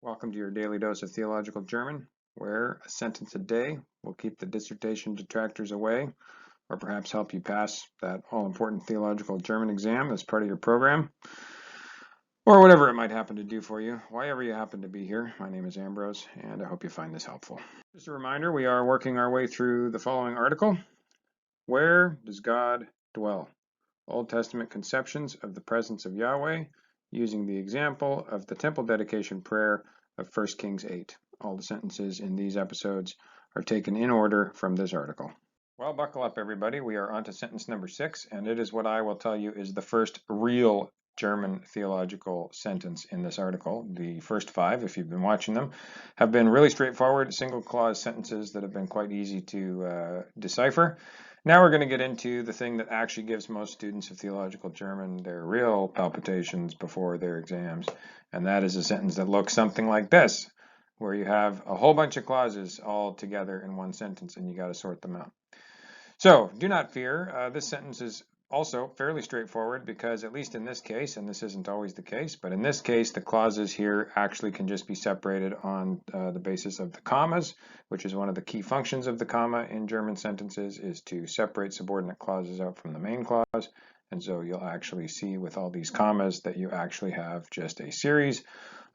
Welcome to your daily dose of theological German, where a sentence a day will keep the dissertation detractors away, or perhaps help you pass that all-important theological German exam as part of your program, or whatever it might happen to do for you, wherever you happen to be here. My name is Ambrose, and I hope you find this helpful. Just a reminder, we are working our way through the following article. Where does God dwell? Old Testament conceptions of the presence of Yahweh, using the example of the temple dedication prayer of 1 Kings 8. All the sentences in these episodes are taken in order from this article. Well, buckle up, everybody. We are on to sentence number 6, and it is what I will tell you is the first real German theological sentence in this article. The first 5, if you've been watching them, have been really straightforward, single clause sentences that have been quite easy to decipher. Now we're going to get into the thing that actually gives most students of theological German their real palpitations before their exams, and that is a sentence that looks something like this, where you have a whole bunch of clauses all together in one sentence, and you got to sort them out. So, do not fear. This sentence is also fairly straightforward because, at least in this case, and this isn't always the case, but in this case, the clauses here actually can just be separated on the basis of the commas, which is one of the key functions of the comma in German sentences, is to separate subordinate clauses out from the main clause. And so you'll actually see with all these commas that you actually have just a series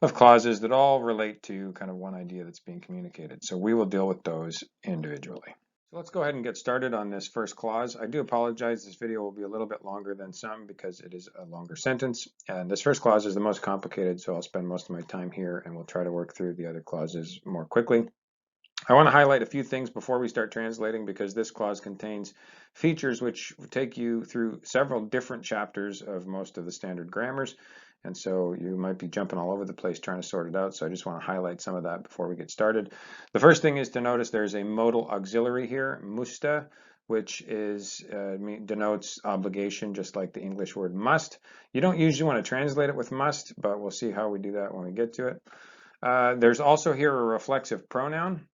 of clauses that all relate to kind of one idea that's being communicated. So we will deal with those individually. So let's go ahead and get started on this first clause. I do apologize, this video will be a little bit longer than some because it is a longer sentence. And this first clause is the most complicated, so I'll spend most of my time here and we'll try to work through the other clauses more quickly. I want to highlight a few things before we start translating because this clause contains features which take you through several different chapters of most of the standard grammars. And so you might be jumping all over the place trying to sort it out. So I just want to highlight some of that before we get started. The first thing is to notice there's a modal auxiliary here, musste, which is denotes obligation, just like the English word must. You don't usually want to translate it with must, but we'll see how we do that when we get to it. There's also here a reflexive pronoun,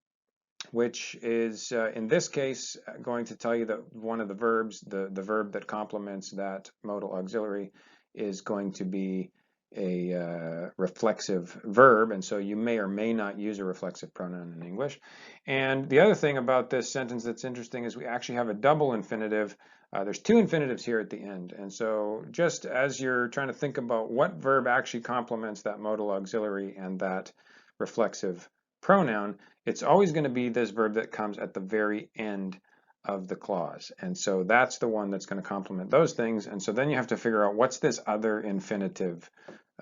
which is, in this case, going to tell you that one of the verbs, the verb that complements that modal auxiliary, is going to be a reflexive verb, and so you may or may not use a reflexive pronoun in English. And the other thing about this sentence that's interesting is we actually have a double infinitive. There's 2 infinitives here at the end, and so just as you're trying to think about what verb actually complements that modal auxiliary and that reflexive pronoun, it's always going to be this verb that comes at the very end of the clause. And so that's the one that's going to complement those things. And so then you have to figure out what's this other infinitive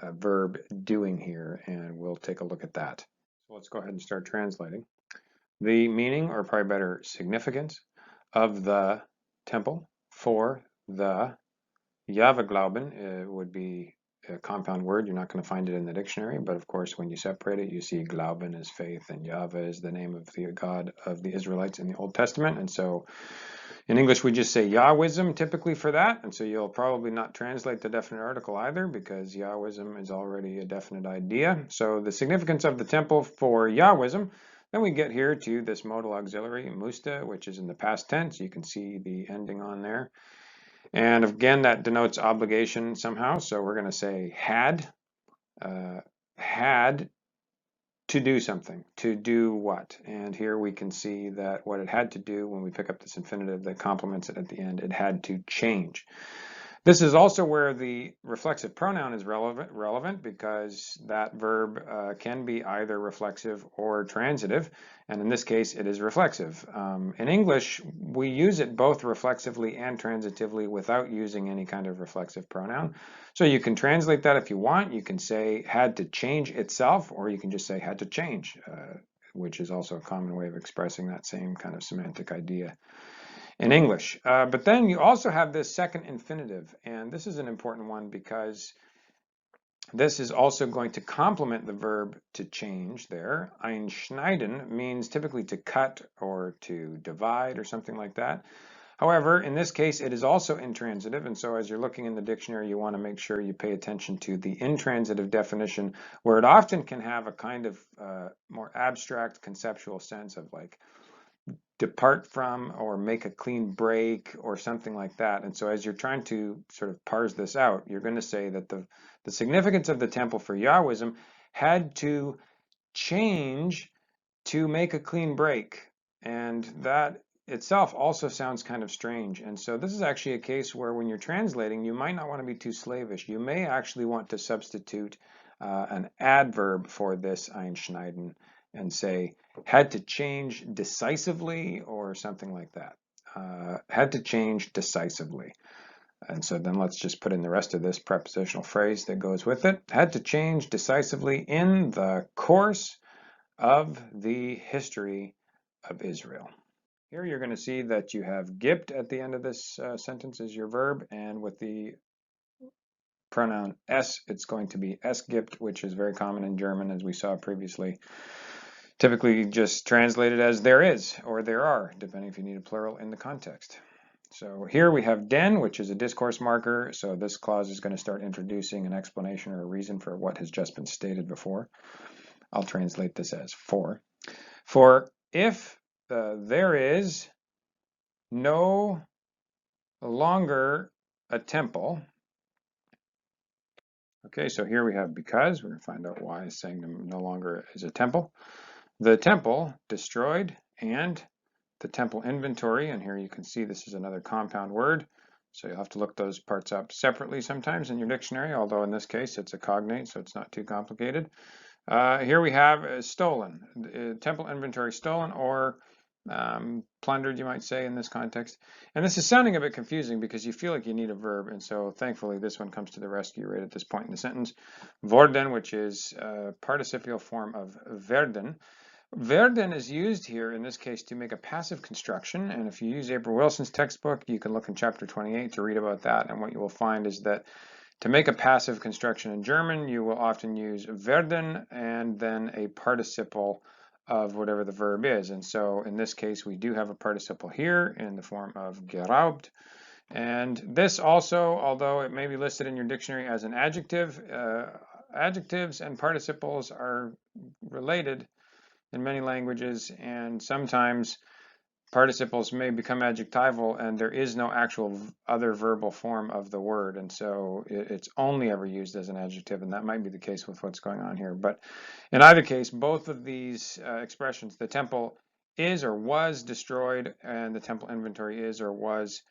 verb doing here, and we'll take a look at that. So let's go ahead and start translating. The meaning, or probably better, significance of the temple for the Jahwe-Glauben would be a compound word. You're not going to find it in the dictionary, but of course when you separate it, you see Glauben is faith and Yahweh is the name of the God of the Israelites in the Old Testament. And so in English we just say Yahwism typically for that, and so you'll probably not translate the definite article either because Yahwism is already a definite idea. So the significance of the temple for Yahwism, then we get here to this modal auxiliary, musste, which is in the past tense. You can see the ending on there. And again, that denotes obligation somehow. So we're going to say had to do something. To do what? And here we can see that what it had to do when we pick up this infinitive that complements it at the end, it had to change. This is also where the reflexive pronoun is relevant because that verb can be either reflexive or transitive, and in this case it is reflexive. In English, we use it both reflexively and transitively without using any kind of reflexive pronoun. So you can translate that if you want. You can say had to change itself, or you can just say had to change, which is also a common way of expressing that same kind of semantic idea in English. But then you also have this second infinitive, and this is an important one because this is also going to complement the verb to change there. Einschneiden means typically to cut or to divide or something like that. However, in this case, it is also intransitive, and so as you're looking in the dictionary, you want to make sure you pay attention to the intransitive definition, where it often can have a kind of more abstract conceptual sense of like depart from or make a clean break or something like that. And so as you're trying to sort of parse this out, you're going to say that the significance of the temple for Yahwism had to change to make a clean break. And that itself also sounds kind of strange. And so this is actually a case where when you're translating, you might not want to be too slavish. You may actually want to substitute an adverb for this einschneiden and say, had to change decisively or something like that. Had to change decisively. And so then let's just put in the rest of this prepositional phrase that goes with it. Had to change decisively in the course of the history of Israel. Here you're going to see that you have gibt at the end of this sentence as your verb, and with the pronoun es, it's going to be es gibt, which is very common in German, as we saw previously. Typically just translated as there is or there are, depending if you need a plural in the context. So here we have den, which is a discourse marker. So this clause is going to start introducing an explanation or a reason for what has just been stated before. I'll translate this as for. For if there is no longer a temple. Okay, so here we have because. We're going to find out why it's saying no longer is a temple. The temple destroyed and the temple inventory, and here you can see this is another compound word, so you'll have to look those parts up separately sometimes in your dictionary, although in this case it's a cognate, so it's not too complicated. Here we have stolen, temple inventory stolen or plundered, you might say, in this context. And this is sounding a bit confusing because you feel like you need a verb, and so thankfully this one comes to the rescue right at this point in the sentence. Worden, which is a participial form of werden. Werden is used here in this case to make a passive construction, and if you use April Wilson's textbook, you can look in chapter 28 to read about that, and what you will find is that to make a passive construction in German, you will often use werden and then a participle of whatever the verb is. And so in this case, we do have a participle here in the form of geraubt. And this also, although it may be listed in your dictionary as an adjective, adjectives and participles are related in many languages, and sometimes participles may become adjectival and there is no actual other verbal form of the word, and so it's only ever used as an adjective, and that might be the case with what's going on here. But in either case, both of these expressions, the temple is or was destroyed and the temple inventory is or was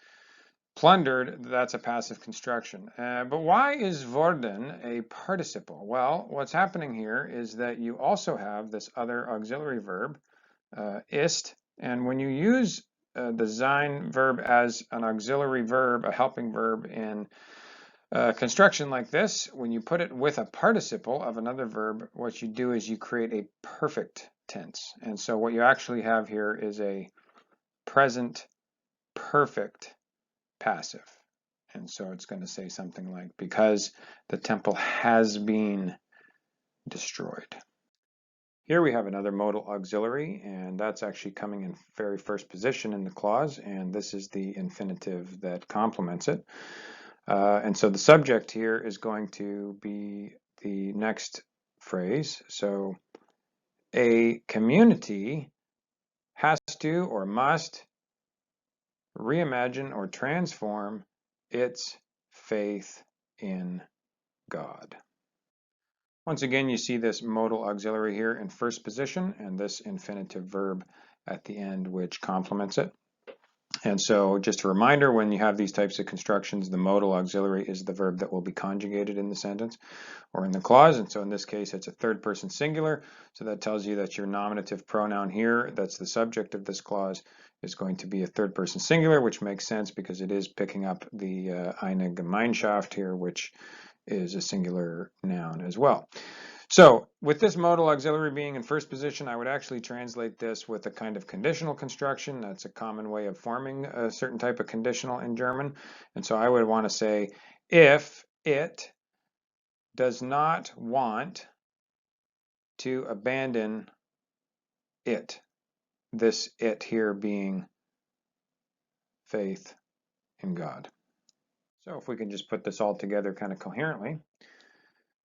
plundered, that's a passive construction. But why is worden a participle? Well, what's happening here is that you also have this other auxiliary verb, ist, and when you use the sein verb as an auxiliary verb, a helping verb in construction like this, when you put it with a participle of another verb, what you do is you create a perfect tense. And so what you actually have here is a present perfect passive. And so it's going to say something like, because the temple has been destroyed. Here we have another modal auxiliary, and that's actually coming in very first position in the clause, and this is the infinitive that complements it. And so the subject here is going to be the next phrase. So a community has to or must reimagine or transform its faith in God. Once again, you see this modal auxiliary here in first position and this infinitive verb at the end which complements it. And so just a reminder, when you have these types of constructions, the modal auxiliary is the verb that will be conjugated in the sentence or in the clause. And so in this case, it's a third person singular. So that tells you that your nominative pronoun here, that's the subject of this clause, is going to be a third person singular, which makes sense because it is picking up the eine Gemeinschaft here, which is a singular noun as well. So with this modal auxiliary being in first position, I would actually translate this with a kind of conditional construction. That's a common way of forming a certain type of conditional in German. And so I would want to say, if it does not want to abandon it, this it here being faith in God. So if we can just put this all together kind of coherently.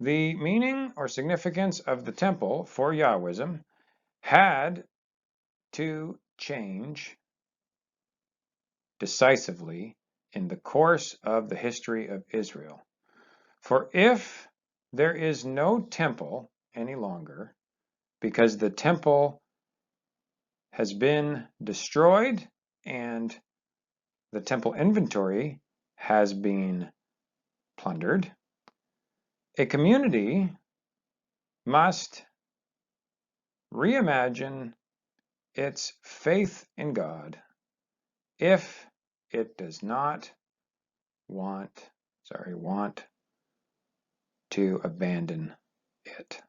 The meaning or significance of the temple for Yahwism had to change decisively in the course of the history of Israel. For if there is no temple any longer, because the temple has been destroyed and the temple inventory has been plundered, a community must reimagine its faith in God if it does not want to abandon it.